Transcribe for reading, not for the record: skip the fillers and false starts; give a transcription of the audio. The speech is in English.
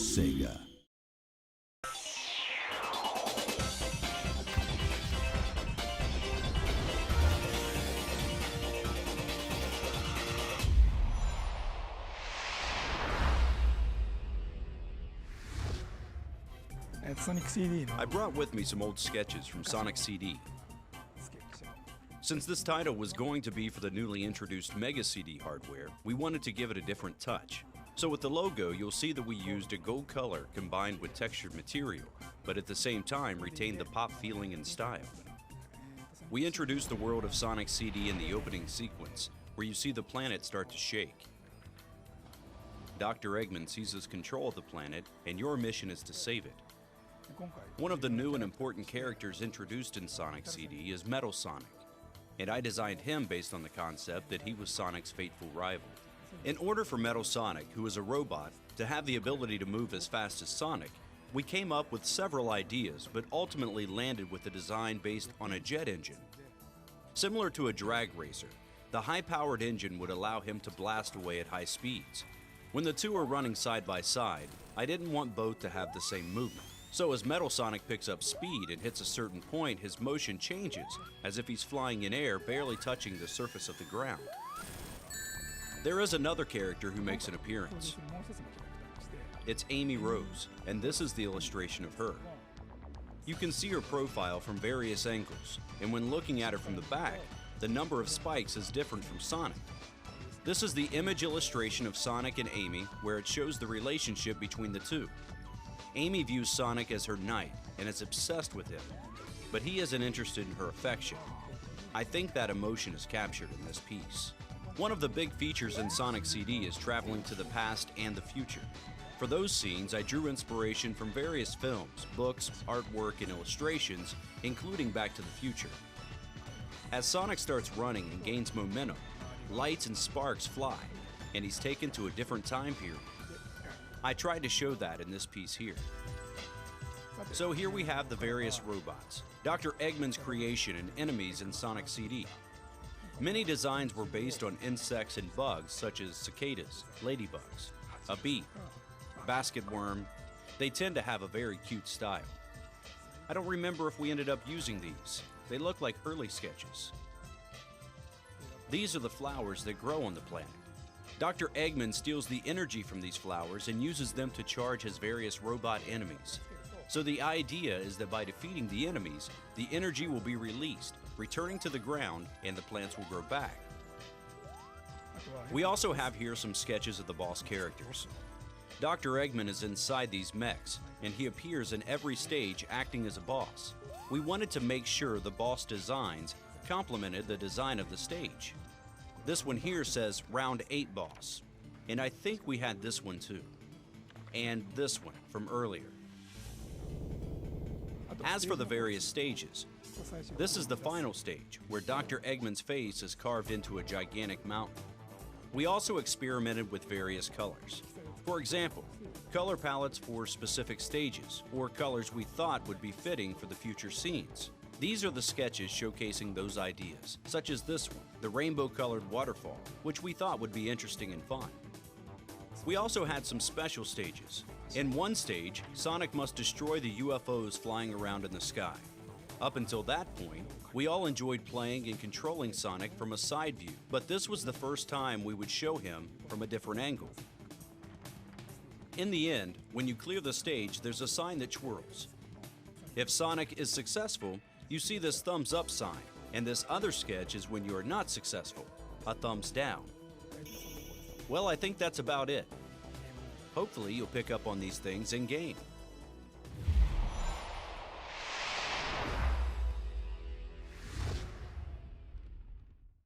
Sega. I brought with me some old sketches from Sonic CD. Since this title was going to be for the newly introduced Mega CD hardware, we wanted to give it a different touch. So with the logo, you'll see that we used a gold color combined with textured material, but at the same time retained the pop feeling and style. We introduced the world of Sonic CD in the opening sequence, where you see the planet start to shake. Dr. Eggman seizes control of the planet, and your mission is to save it. One of the new and important characters introduced in Sonic CD is Metal Sonic, and I designed him based on the concept that he was Sonic's fateful rival. In order for Metal Sonic, who is a robot, to have the ability to move as fast as Sonic, we came up with several ideas, but ultimately landed with a design based on a jet engine. Similar to a drag racer, the high-powered engine would allow him to blast away at high speeds. When the two are running side by side, I didn't want both to have the same movement. So as Metal Sonic picks up speed and hits a certain point, his motion changes, as if he's flying in air, barely touching the surface of the ground. There is another character who makes an appearance. It's Amy Rose, and this is the illustration of her. You can see her profile from various angles, and when looking at her from the back, the number of spikes is different from Sonic. This is the image illustration of Sonic and Amy, where it shows the relationship between the two. Amy views Sonic as her knight and is obsessed with him, but he isn't interested in her affection. I think that emotion is captured in this piece. One of the big features in Sonic CD is traveling to the past and the future. For those scenes, I drew inspiration from various films, books, artwork, and illustrations, including Back to the Future. As Sonic starts running and gains momentum, lights and sparks fly, and he's taken to a different time period. I tried to show that in this piece here. So here we have the various robots, Dr. Eggman's creation and enemies in Sonic CD. Many designs were based on insects and bugs such as cicadas, ladybugs, a bee, basket worm. They tend to have a very cute style. I don't remember if we ended up using these. They look like early sketches. These are the flowers that grow on the planet. Dr. Eggman steals the energy from these flowers and uses them to charge his various robot enemies. So the idea is that by defeating the enemies, the energy will be released, returning to the ground, and the plants will grow back. We also have here some sketches of the boss characters. Dr. Eggman is inside these mechs, and he appears in every stage acting as a boss. We wanted to make sure the boss designs complemented the design of the stage. This one here says Round 8 Boss, and I think we had this one too. And this one from earlier. As for the various stages, this is the final stage, where Dr. Eggman's face is carved into a gigantic mountain. We also experimented with various colors. For example, color palettes for specific stages, or colors we thought would be fitting for the future scenes. These are the sketches showcasing those ideas, such as this one, the rainbow-colored waterfall, which we thought would be interesting and fun. We also had some special stages. In one stage, Sonic must destroy the UFOs flying around in the sky. Up until that point, we all enjoyed playing and controlling Sonic from a side view, but this was the first time we would show him from a different angle. In the end, when you clear the stage, there's a sign that twirls. If Sonic is successful, you see this thumbs up sign, and this other sketch is when you are not successful, a thumbs down. Well, I think that's about it. Hopefully you'll pick up on these things in game.